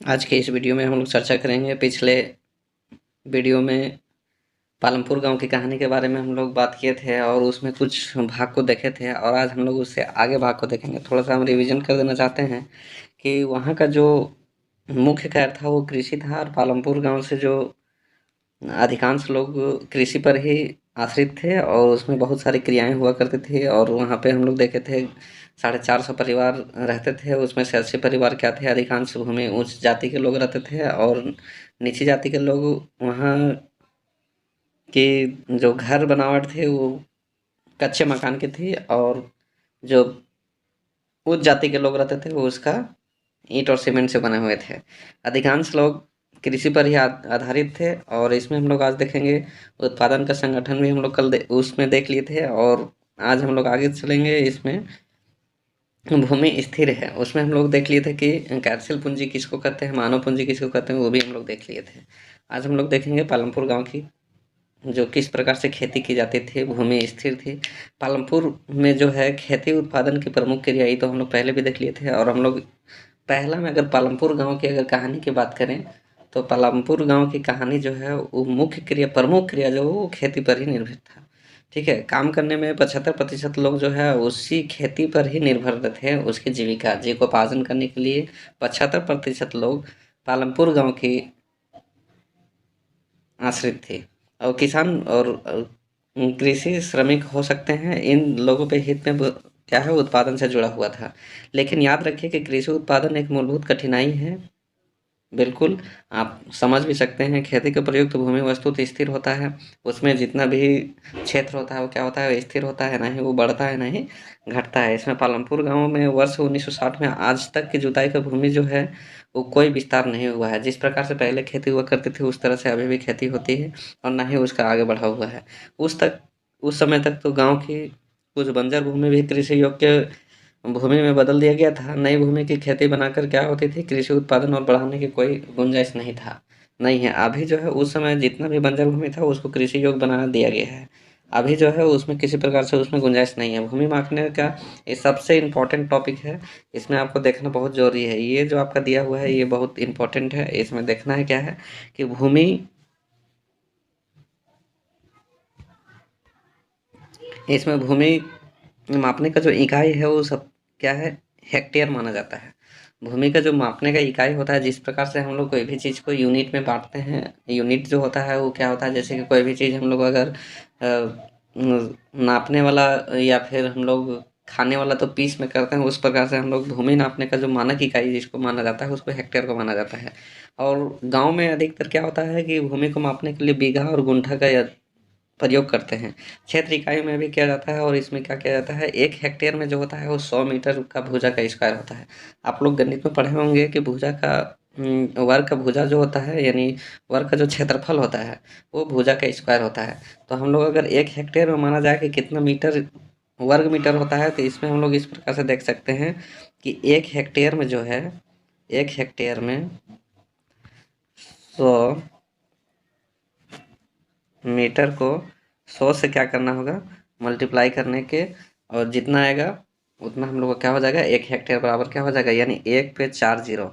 आज के इस वीडियो में हम लोग चर्चा करेंगे। पिछले वीडियो में पालमपुर गांव की कहानी के बारे में हम लोग बात किए थे और उसमें कुछ भाग को देखे थे, और आज हम लोग उससे आगे भाग को देखेंगे। थोड़ा सा हम रिवीजन कर देना चाहते हैं कि वहाँ का जो मुख्य कार्य था वो कृषि था, और पालमपुर गांव से जो अधिकांश लोग कृषि पर ही आश्रित थे और उसमें बहुत सारी क्रियाएं हुआ करती थी। और वहाँ पे हम लोग देखे थे 450 परिवार रहते थे। उसमें से 80 परिवार क्या थे, अधिकांश भूमि उच्च जाति के लोग रहते थे, और नीची जाति के लोग वहाँ की जो घर बनावट थी वो कच्चे मकान की थी, और जो उच्च जाति के लोग रहते थे वो उसका ईंट और सीमेंट से बने हुए थे। अधिकांश लोग कृषि पर ही आधारित थे, और इसमें हम लोग आज देखेंगे उत्पादन का संगठन भी हम लोग कल उसमें देख लिए थे, और आज हम लोग आगे चलेंगे। इसमें भूमि स्थिर है उसमें हम लोग देख लिए थे कि कार्यशील पूंजी किसको कहते हैं, मानव पूंजी किसको कहते हैं, वो भी हम लोग देख लिए थे। आज हम लोग देखेंगे पालमपुर गांव की जो किस प्रकार से खेती की जाती थी, भूमि स्थिर थी। पालमपुर में जो है खेती उत्पादन की प्रमुख क्रिया, ये तो हम लोग पहले भी देख लिए थे। और हम लोग पहला में अगर पालमपुर गांव की अगर कहानी की बात करें, तो पालमपुर गांव की कहानी जो है वो मुख्य क्रिया, प्रमुख क्रिया जो है वो खेती पर ही निर्भर था। ठीक है, काम करने में 75% लोग जो है उसी खेती पर ही निर्भर थे। उसकी जीविका जीविकोपार्जन करने के लिए 75% लोग पालमपुर गांव की आश्रित थे। और किसान और कृषि श्रमिक हो सकते हैं, इन लोगों पे हित में क्या है, उत्पादन से जुड़ा हुआ था। लेकिन याद रखिए कि कृषि उत्पादन एक मूलभूत कठिनाई है। बिल्कुल, आप समझ भी सकते हैं। खेती के प्रयुक्त भूमि वस्तुतः स्थिर होता है। उसमें जितना भी क्षेत्र होता है वो क्या होता है, स्थिर होता है, ना ही वो बढ़ता है ना ही घटता है। इसमें पालमपुर गांव में वर्ष 1960 में आज तक की जुताई का भूमि जो है वो कोई विस्तार नहीं हुआ है। जिस प्रकार से पहले खेती हुआ करती थी उस तरह से अभी भी खेती होती है, और ना ही उसका आगे बढ़ा हुआ है। उस समय तक तो गाँव की कुछ बंजर भूमि भी कृषि योग्य भूमि में बदल दिया गया था। नई भूमि की खेती बनाकर क्या होती थी, कृषि उत्पादन और बढ़ाने की कोई गुंजाइश नहीं था, नहीं है। अभी जो है उस समय जितना भी बंजर भूमि था उसको कृषि योग्य बना दिया गया है। अभी जो है उसमें किसी प्रकार से उसमें गुंजाइश नहीं है। भूमि मापने का ये सबसे इम्पोर्टेंट टॉपिक है। इसमें आपको देखना बहुत ज़रूरी है। ये जो आपका दिया हुआ है ये बहुत इम्पोर्टेंट है। इसमें देखना है क्या है कि भूमि, इसमें भूमि मापने का जो इकाई है वो सब क्या है, हेक्टेयर माना जाता है। भूमि का जो मापने का इकाई होता है, जिस प्रकार से हम लोग कोई भी चीज़ को यूनिट में बांटते हैं, यूनिट जो होता है वो क्या होता है, जैसे कि कोई भी चीज़ हम लोग अगर नापने वाला या फिर हम लोग खाने वाला तो पीस में करते हैं, उस प्रकार से हम लोग भूमि नापने का जो मानक इकाई जिसको माना जाता है उसको हेक्टेयर को माना जाता है। और गांव में अधिकतर क्या होता है कि भूमि को मापने के लिए बीघा और गुंठा का प्रयोग करते हैं। क्षेत्र इकाई में भी किया जाता है, और इसमें क्या किया जाता है, 1 हेक्टेयर में जो होता है वो 100 मीटर का भुजा का स्क्वायर होता है। आप लोग गणित में पढ़े होंगे कि भुजा का वर्ग का भुजा जो होता है, यानी वर्ग का जो क्षेत्रफल होता है वो भुजा का स्क्वायर होता है। तो हम लोग अगर 1 हेक्टेयर में माना जाए कि कितना मीटर वर्ग मीटर होता है, तो इसमें हम लोग इस प्रकार से देख सकते हैं कि 1 हेक्टेयर में जो है, 1 हेक्टेयर में 100 मीटर को 100 से क्या करना होगा, मल्टीप्लाई करने के, और जितना आएगा उतना हम लोग का क्या हो जाएगा, 1 हेक्टेयर बराबर क्या हो जाएगा, यानी 1 पे 4 जीरो,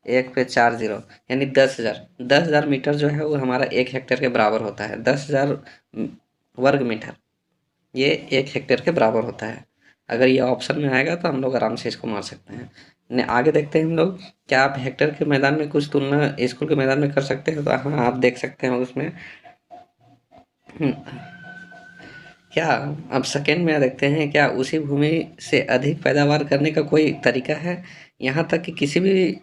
1 पे 4 जीरो, यानी 10,000। 10,000 मीटर जो है वो हमारा 1 हेक्टेयर के बराबर होता है। 10,000 वर्ग मीटर ये 1 हेक्टेयर के बराबर होता है। अगर ये ऑप्शन में आएगा तो हम लोग आराम से इसको मार सकते हैं। आगे देखते हैं हम लोग, क्या आप हेक्टेयर के मैदान में कुछ तुलना स्कूल के मैदान में कर सकते हैं, तो हाँ आप देख सकते हैं उसमें। क्या अब सेकंड में देखते हैं, क्या उसी भूमि से अधिक पैदावार करने का कोई तरीका है। यहाँ तक कि किसी भी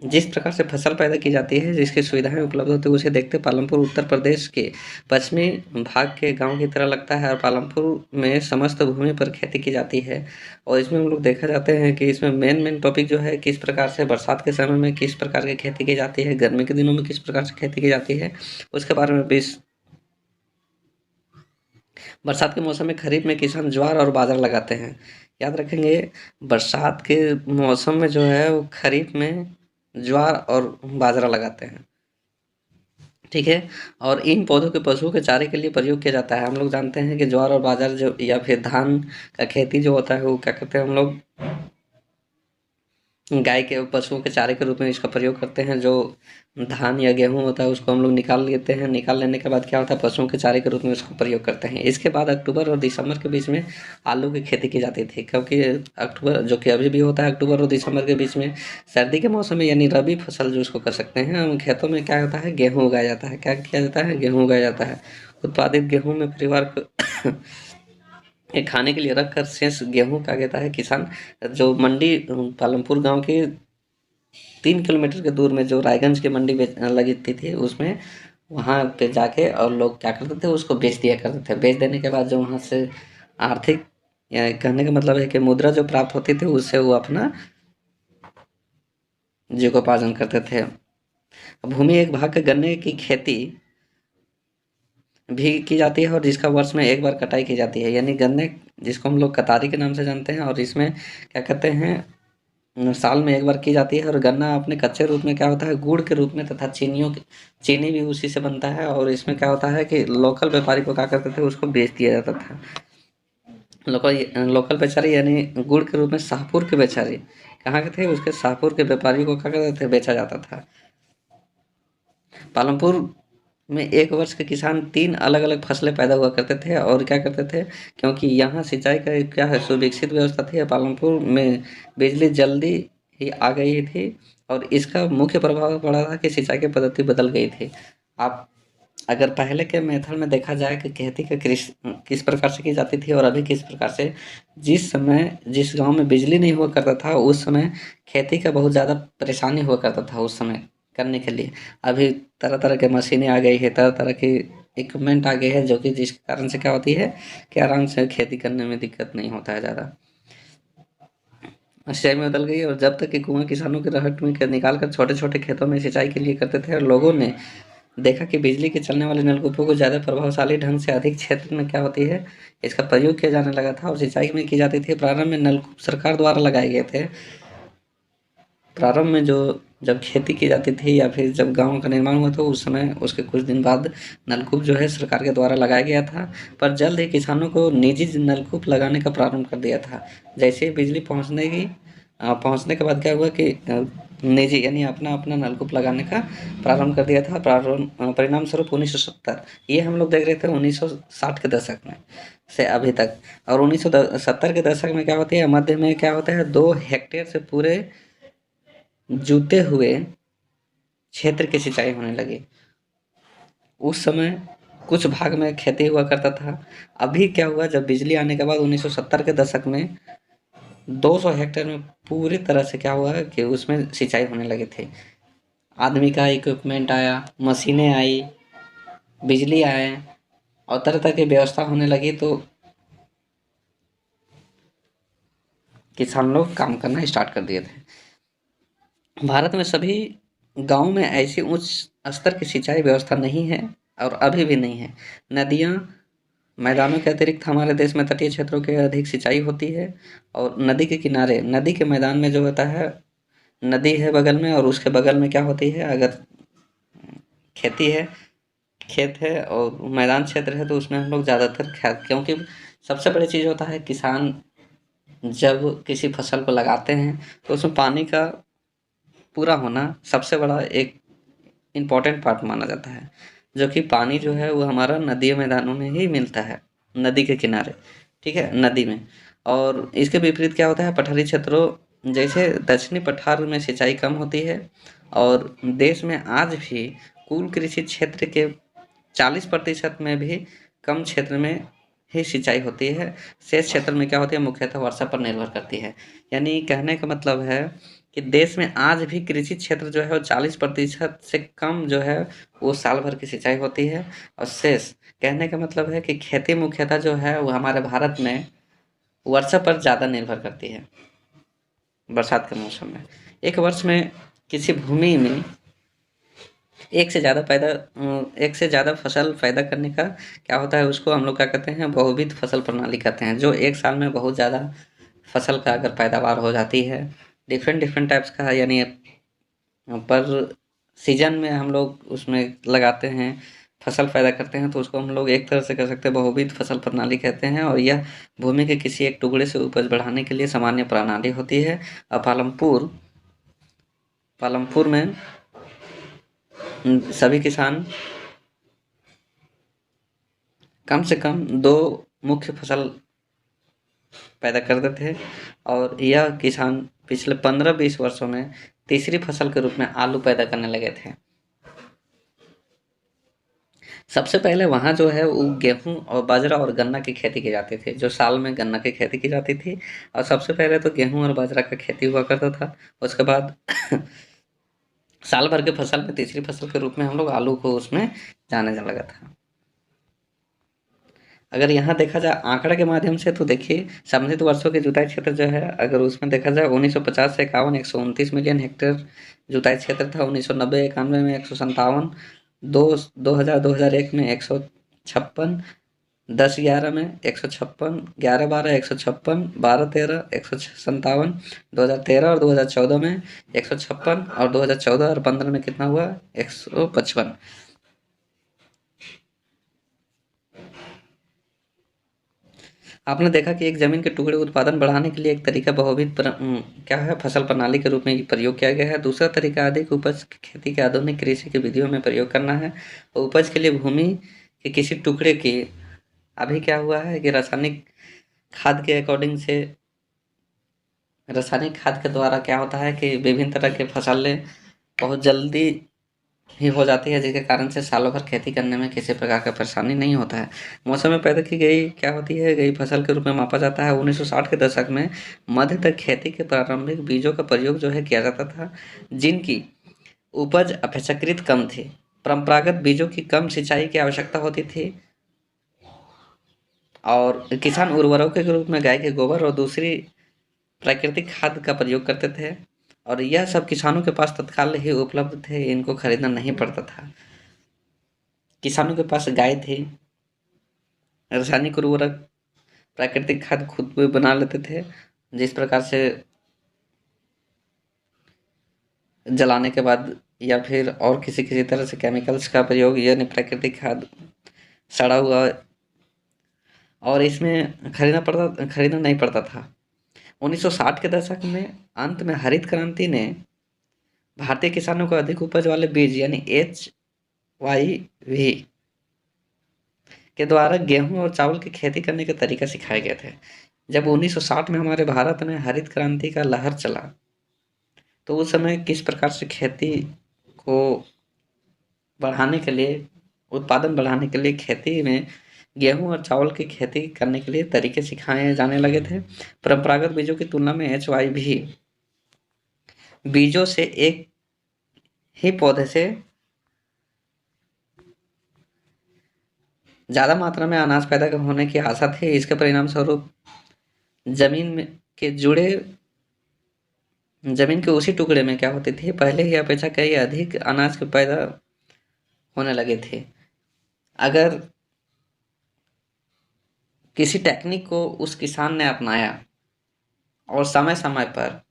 जिस प्रकार से फसल पैदा की जाती है, जिसकी सुविधाएं उपलब्ध होती है, उसे देखते पालमपुर उत्तर प्रदेश के पश्चिमी भाग के गांव की तरह लगता है। और पालमपुर में समस्त भूमि पर खेती की जाती है। और इसमें हम लोग देखा जाते हैं कि इसमें मेन टॉपिक जो है, किस प्रकार से बरसात के समय में किस प्रकार की खेती की जाती है, गर्मी के दिनों में किस प्रकार से खेती की जाती है, उसके बारे में भी। बरसात के मौसम में खरीफ में किसान ज्वार और बाजरा लगाते हैं। याद रखेंगे, बरसात के मौसम में जो है वो खरीफ में ज्वार और बाजरा लगाते हैं। ठीक है, और इन पौधों के पशुओं के चारे के लिए प्रयोग किया जाता है। हम लोग जानते हैं कि ज्वार और बाजरा जो या फिर धान का खेती जो होता है वो क्या करते हैं हम लोग, गाय के पशुओं के चारे के रूप में इसका प्रयोग करते हैं। जो धान या गेहूँ होता है उसको हम लोग निकाल लेते हैं, निकाल लेने के बाद क्या होता है पशुओं के चारे के रूप में उसका प्रयोग करते हैं। इसके बाद अक्टूबर और दिसंबर के बीच में आलू की खेती की जाती थी, क्योंकि अक्टूबर जो कि अभी भी होता है, अक्टूबर और दिसंबर के बीच में सर्दी के मौसम में यानी रबी फसल जो उसको कर सकते हैं हम, खेतों में क्या होता है गेहूँ उगाया जाता है। क्या किया जाता है? गेहूँ उगाया जाता है। उत्पादित गेहूँ में परिवार को ये खाने के लिए रख कर शेष गेहूँ क्या कहता है किसान जो मंडी पालमपुर गांव के 3 किलोमीटर के दूर में जो रायगंज की मंडी लगती थी उसमें, वहाँ पे जाके और लोग क्या करते थे उसको बेच दिया करते थे। बेच देने के बाद जो वहाँ से आर्थिक या कहने का मतलब है कि मुद्रा जो प्राप्त होती थी उससे वो अपना जीविकोपार्जन करते थे। भूमि एक भाग के गन्ने की खेती भी की जाती है और जिसका वर्ष में एक बार कटाई की जाती है, यानी गन्ने जिसको हम लोग कतारी के नाम से जानते हैं, और इसमें क्या कहते हैं साल में एक बार की जाती है। और गन्ना अपने कच्चे रूप में क्या होता है गुड़ के रूप में, तथा चीनी भी उसी से बनता है। और इसमें क्या होता है कि लोकल व्यापारी को क्या करते थे उसको बेच दिया जाता था। लोकल लोकल बेचारी यानी गुड़ के रूप में शाहपुर के बेचारी कहाँ के थे, उसके शाहपुर के व्यापारी को क्या करते थे बेचा जाता था। पालमपुर में एक वर्ष के किसान 3 अलग-अलग फसलें पैदा हुआ करते थे और क्या करते थे, क्योंकि यहाँ सिंचाई का एक क्या है सुविकसित व्यवस्था थी। पालमपुर में बिजली जल्दी ही आ गई थी और इसका मुख्य प्रभाव पड़ा था कि सिंचाई की पद्धति बदल गई थी। आप अगर पहले के मेथड में देखा जाए कि खेती का किस प्रकार से की जाती थी और अभी किस प्रकार से, जिस समय जिस गाँव में बिजली नहीं हुआ करता था उस समय खेती का बहुत ज़्यादा परेशानी हुआ करता था उस समय करने के लिए। अभी तरह-तरह के मशीनें आ गई है, तरह-तरह के इक्विपमेंट आ गए हैं जो कि जिसके कारण से क्या होती है कि आराम से खेती करने में दिक्कत नहीं होता है ज़्यादा। सिंचाई में बदल गई और जब तक कि कुआँ किसानों के रहट में निकाल कर छोटे-छोटे खेतों में सिंचाई के लिए करते थे और लोगों ने देखा कि बिजली के चलने वाले नलकूपों को ज़्यादा प्रभावशाली ढंग से अधिक क्षेत्र में क्या होती है इसका प्रयोग किया जाने लगा था और सिंचाई में की जाती थी। प्रारंभ में नलकूप सरकार द्वारा लगाए गए थे। प्रारंभ में जो जब खेती की जाती थी या फिर जब गाँव का निर्माण हुआ तो उस समय उसके कुछ दिन बाद नलकूप जो है सरकार के द्वारा लगाया गया था। पर जल्द ही किसानों को निजी नलकूप लगाने का प्रारंभ कर दिया था। जैसे ही बिजली पहुँचने के बाद क्या हुआ कि निजी यानी अपना नलकूप लगाने का प्रारंभ कर दिया था। परिणाम स्वरूप 1970 ये हम लोग देख रहे थे 1960 के दशक में से अभी तक। और 1970 के दशक में क्या होती है मध्य में क्या होता है 2 हेक्टेयर से पूरे जूते हुए क्षेत्र की सिंचाई होने लगी। उस समय कुछ भाग में खेती हुआ करता था। अभी क्या हुआ जब बिजली आने के बाद 1970 के दशक में 200 हेक्टेयर में पूरी तरह से क्या हुआ कि उसमें सिंचाई होने लगी थी। आदमी का इक्विपमेंट आया, मशीनें आई, बिजली आए और तरह-तरह की व्यवस्था होने लगी तो किसान लोग काम करना स्टार्ट कर दिए थे। भारत में सभी गाँव में ऐसी उच्च स्तर की सिंचाई व्यवस्था नहीं है और अभी भी नहीं है। नदियाँ, मैदानों के अतिरिक्त हमारे देश में तटीय क्षेत्रों की अधिक सिंचाई होती है और नदी के किनारे, नदी के मैदान में जो होता है, नदी है बगल में और उसके बगल में क्या होती है अगर खेती है, खेत है और मैदान क्षेत्र है तो उसमें हम लोग ज़्यादातर क्योंकि सबसे बड़ी चीज़ होता है किसान जब किसी फसल को लगाते हैं तो उसमें पानी का पूरा होना सबसे बड़ा एक इम्पोर्टेंट पार्ट माना जाता है। जो कि पानी जो है वो हमारा नदी मैदानों में ही मिलता है, नदी के किनारे, ठीक है? नदी में। और इसके विपरीत क्या होता है पठारी क्षेत्रों जैसे दक्षिणी पठार में सिंचाई कम होती है और देश में आज भी कुल कृषि क्षेत्र के 40% में भी कम क्षेत्र में ही सिंचाई होती है। शेष क्षेत्र में क्या होती है मुख्यतः वर्षा पर निर्भर करती है। यानी कहने का मतलब है कि देश में आज भी कृषि क्षेत्र जो है वो 40% से कम जो है वो साल भर की सिंचाई होती है और शेष कहने का मतलब है कि खेती मुख्यतः जो है वो हमारे भारत में वर्षा पर ज़्यादा निर्भर करती है। बरसात के मौसम में एक वर्ष में किसी भूमि में एक से ज़्यादा फसल पैदा करने का क्या होता है उसको हम लोग क्या कहते हैं बहुविध फसल प्रणाली कहते हैं। जो एक साल में बहुत ज़्यादा फसल का अगर पैदावार हो जाती है डिफरेंट डिफरेंट टाइप्स का यानी पर सीजन में हम लोग उसमें लगाते हैं फसल पैदा करते हैं तो उसको हम लोग एक तरह से कह सकते हैं बहुविध फसल प्रणाली कहते हैं। और यह भूमि के किसी एक टुकड़े से उपज बढ़ाने के लिए सामान्य प्रणाली होती है। पालमपुर पालमपुर में सभी किसान कम से कम 2 मुख्य फसल पैदा करते थे और यह किसान पिछले 15-20 वर्षों में तीसरी फसल के रूप में आलू पैदा करने लगे थे। सबसे पहले वहाँ जो है वो गेहूँ और बाजरा और गन्ना की खेती की जाती थी, जो साल में गन्ना की खेती की जाती थी और सबसे पहले तो गेहूँ और बाजरा का खेती हुआ करता था। उसके बाद साल भर के फसल में तीसरी फसल के रूप में हम लोग आलू को उसमें जाने लगा था। अगर यहाँ देखा जाए आंकड़ा के माध्यम से तो देखिए संबंधित वर्षों के जुताई क्षेत्र जो है अगर उसमें देखा जाए 1950 से 51 129 मिलियन हेक्टेयर जुताई क्षेत्र था। 1990 91 में 157, 2001 में 156, 10-11 में 156, 11-12 156, 12-13 157, 2013 और 2014 में 156 और 2014 और 15 में कितना हुआ 155। आपने देखा कि एक जमीन के टुकड़े उत्पादन बढ़ाने के लिए एक तरीका बहुविध क्या है फसल प्रणाली के रूप में प्रयोग किया गया है। दूसरा तरीका अधिक उपज की खेती के आधुनिक कृषि की विधियों में प्रयोग करना है और उपज के लिए भूमि के किसी टुकड़े की अभी क्या हुआ है कि रासायनिक खाद के अकॉर्डिंग से रासायनिक खाद के द्वारा क्या होता है कि विभिन्न तरह के फसलें बहुत जल्दी ही हो जाती है जिसके कारण से सालों भर खेती करने में किसी प्रकार का परेशानी नहीं होता है। मौसम में पैदा की गई क्या होती है गई फसल के रूप में मापा जाता है। 1960 के दशक में मध्य तक खेती के प्रारंभिक बीजों का प्रयोग जो है किया जाता था जिनकी उपज अपेक्षाकृत कम थी। परंपरागत बीजों की कम सिंचाई की आवश्यकता होती थी और किसान उर्वरकों के रूप में गाय के गोबर और दूसरी प्राकृतिक खाद का प्रयोग करते थे और यह सब किसानों के पास तत्काल ही उपलब्ध थे, इनको खरीदना नहीं पड़ता था। किसानों के पास गाय थी, रासायनिक उर्वरक प्राकृतिक खाद खुद भी बना लेते थे जिस प्रकार से जलाने के बाद या फिर और किसी किसी तरह से केमिकल्स का प्रयोग यानी प्राकृतिक खाद सड़ा हुआ और इसमें खरीदना नहीं पड़ता था। 1960 के दशक में अंत में हरित क्रांति ने भारतीय किसानों को अधिक उपज वाले बीज यानी HYV के द्वारा गेहूं और चावल की खेती करने के तरीका सिखाए गए थे। जब 1960 में हमारे भारत में हरित क्रांति का लहर चला तो उस समय किस प्रकार से खेती को बढ़ाने के लिए उत्पादन बढ़ाने के लिए खेती में गेहूं और चावल की खेती करने के लिए तरीके सिखाए जाने लगे थे। परंपरागत बीजों की तुलना में HYV बीजों से एक ही पौधे से ज़्यादा मात्रा में अनाज पैदा होने की आशा थी। इसके परिणाम स्वरूप जमीन में के जुड़े जमीन के उसी टुकड़े में क्या होती थी पहले ही अपेक्षा कई अधिक अनाज के पैदा होने लगे थे। अगर किसी टेक्निक को उस किसान ने अपनाया और समय समय पर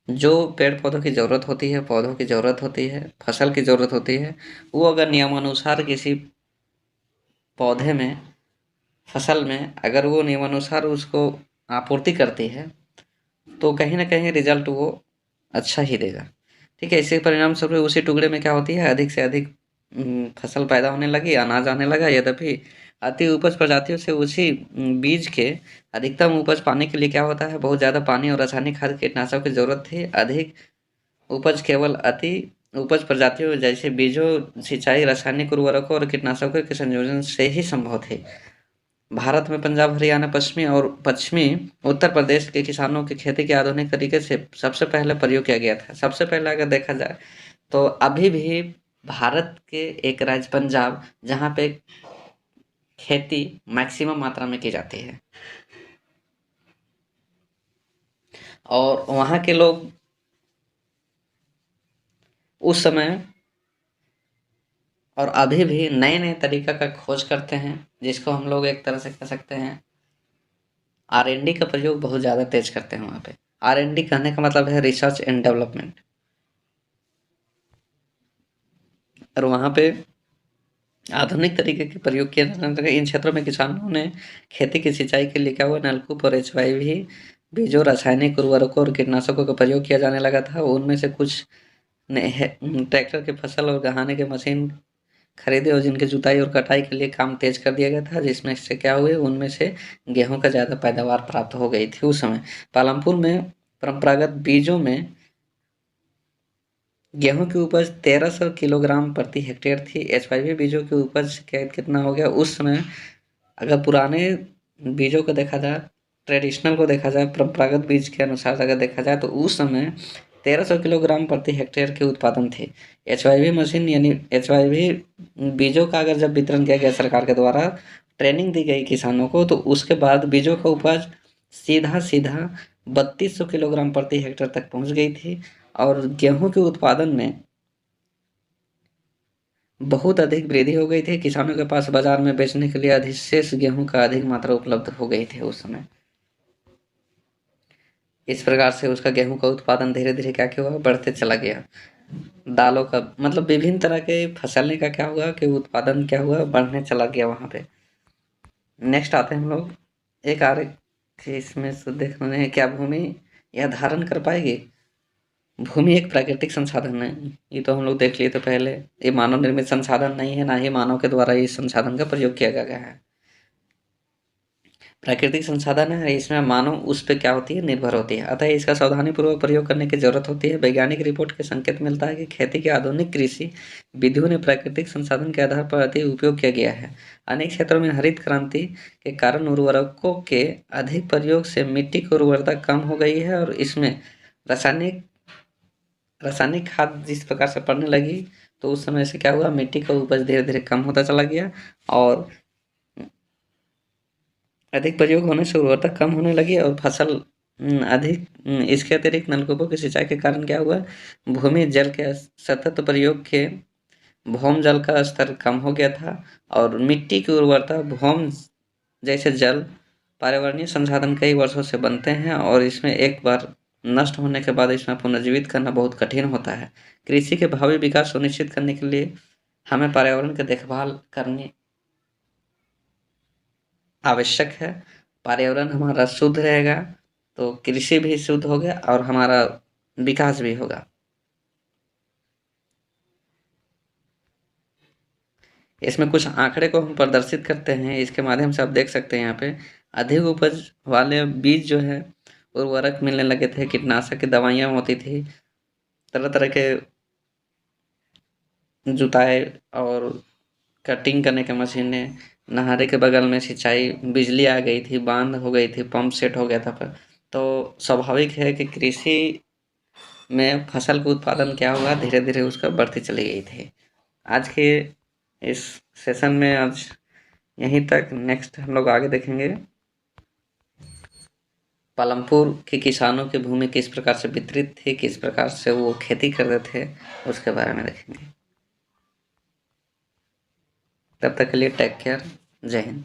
जो पेड़ पौधों की ज़रूरत होती है पौधों की ज़रूरत होती है फसल की ज़रूरत होती है वो अगर नियमानुसार किसी पौधे में फसल में अगर वो नियमानुसार उसको आपूर्ति करती है तो कहीं ना कहीं रिजल्ट वो अच्छा ही देगा। ठीक है, इसी परिणाम स्वरूप उसी टुकड़े में क्या होती है अधिक से अधिक फसल पैदा होने लगी अनाज आने लगा। यद्यपि अति उपज प्रजातियों से उसी बीज के अधिकतम उपज पाने के लिए क्या होता है बहुत ज़्यादा पानी और रासायनिक खाद कीटनाशक की जरूरत थी। अधिक उपज केवल अति उपज प्रजातियों जैसे बीजों सिंचाई रासायनिक उर्वरकों और कीटनाशकों के संयोजन से ही संभव थे। भारत में पंजाब हरियाणा पश्चिमी उत्तर प्रदेश के किसानों की खेती के आधुनिक तरीके से सबसे पहले प्रयोग किया गया था। सबसे पहले अगर देखा जाए तो अभी भी भारत के एक राज्य पंजाब जहाँ पे खेती मैक्सिमम मात्रा में की जाती है और वहाँ के लोग उस समय और अभी भी नए नए तरीका का खोज करते हैं जिसको हम लोग एक तरह से कह सकते हैं R&D का प्रयोग बहुत ज़्यादा तेज करते हैं। वहाँ पे R&D कहने का मतलब है रिसर्च एंड डेवलपमेंट और वहाँ पे आधुनिक तरीके के प्रयोग किए जाने लगे। इन क्षेत्रों में किसानों ने खेती की सिंचाई के लिए क्या हुआ नलकूप और HYV बीजों, रासायनिक उर्वरकों और कीटनाशकों का प्रयोग किया जाने लगा था। उनमें से कुछ ने ट्रैक्टर की फसल और गहाने के मशीन खरीदे और जिनकी जुताई और कटाई के लिए काम तेज कर दिया गया था, जिसमें से क्या हुए, उनमें से गेहूं का ज़्यादा पैदावार प्राप्त हो गई थी उस समय। पालमपुर में परंपरागत बीजों में गेहूं की उपज 1300 किलोग्राम प्रति हेक्टेयर थी। एचवाईवी बीजों की उपज कितना हो गया उस समय, अगर पुराने बीजों को देखा जाए, ट्रेडिशनल को देखा जाए, परंपरागत बीज के अनुसार अगर देखा जाए, तो उस समय 1300 किलोग्राम प्रति हेक्टेयर के उत्पादन थे। एचवाईवी मशीन यानी एचवाईवी बीजों का अगर जब वितरण किया गया सरकार के द्वारा, ट्रेनिंग दी गई किसानों को, तो उसके बाद बीजों का उपज सीधा सीधा 3200 किलोग्राम प्रति हेक्टेयर तक पहुंच गई थी और गेहूं के उत्पादन में बहुत अधिक वृद्धि हो गई थी। किसानों के पास बाजार में बेचने के लिए अधिशेष गेहूं का अधिक मात्रा उपलब्ध हो गई थी उस समय। इस प्रकार से उसका गेहूं का उत्पादन धीरे धीरे क्या क्या हुआ, बढ़ते चला गया। दालों का मतलब विभिन्न तरह के फसलें का क्या हुआ कि उत्पादन क्या हुआ, बढ़ने चला गया वहाँ पे। नेक्स्ट आते हैं हम लोग एक आरेख, इसमें से देख रहे हैं क्या भूमि यह धारण कर पाएगी। भूमि एक प्राकृतिक संसाधन है, ये तो हम लोग देख लिए थे पहले। ये मानव निर्मित संसाधन नहीं है, ना ही मानव के द्वारा इस संसाधन का प्रयोग किया गया है। प्राकृतिक संसाधन है, इसमें मानव उस पे क्या होती है, निर्भर होती है। अतः इसका सावधानीपूर्वक प्रयोग करने की जरूरत होती है। वैज्ञानिक रिपोर्ट के संकेत मिलता है कि खेती के आधुनिक कृषि विधियों ने प्राकृतिक संसाधन के आधार पर अधिक उपयोग किया गया है। अनेक क्षेत्रों में हरित क्रांति के कारण उर्वरकों के अधिक प्रयोग से मिट्टी की उर्वरता कम हो गई है और इसमें रासायनिक रासायनिक खाद जिस प्रकार से पड़ने लगी, तो उस समय से क्या हुआ, मिट्टी का उपज धीरे धीरे कम होता चला गया और अधिक प्रयोग होने से उर्वरता कम होने लगी और फसल अधिक इसके अतिरिक्त नलकूपों की सिंचाई के कारण क्या हुआ, भूमि जल के सतत प्रयोग के भौम जल का स्तर कम हो गया था और मिट्टी की उर्वरता, भौम जैसे जल पर्यावरणीय संसाधन कई वर्षों से बनते हैं और इसमें एक बार नष्ट होने के बाद इसमें पुनर्जीवित करना बहुत कठिन होता है। कृषि के भावी विकास सुनिश्चित करने के लिए हमें पर्यावरण की देखभाल करनी आवश्यक है। पर्यावरण हमारा शुद्ध रहेगा तो कृषि भी शुद्ध होगा और हमारा विकास भी होगा। इसमें कुछ आंकड़े को हम प्रदर्शित करते हैं, इसके माध्यम से आप देख सकते हैं यहाँ पे अधिक उपज वाले बीज जो है, उर्वरक मिलने लगे थे, कीटनाशक की दवाइयाँ होती थी, तरह तरह के जुताई और कटिंग करने की मशीनें, नहर के बगल में सिंचाई, बिजली आ गई थी, बांध हो गई थी, पंप सेट हो गया था पर। तो स्वाभाविक है कि कृषि में फसल का उत्पादन क्या हुआ, धीरे धीरे उसका बढ़ती चली गई थी। आज के इस सेशन में आज यहीं तक। नेक्स्ट हम लोग आगे देखेंगे पालमपुर के किसानों की भूमि किस प्रकार से वितरित थी, किस प्रकार से वो खेती करते थे, उसके बारे में देखेंगे। तब तक के लिए टेक केयर, जय हिंद।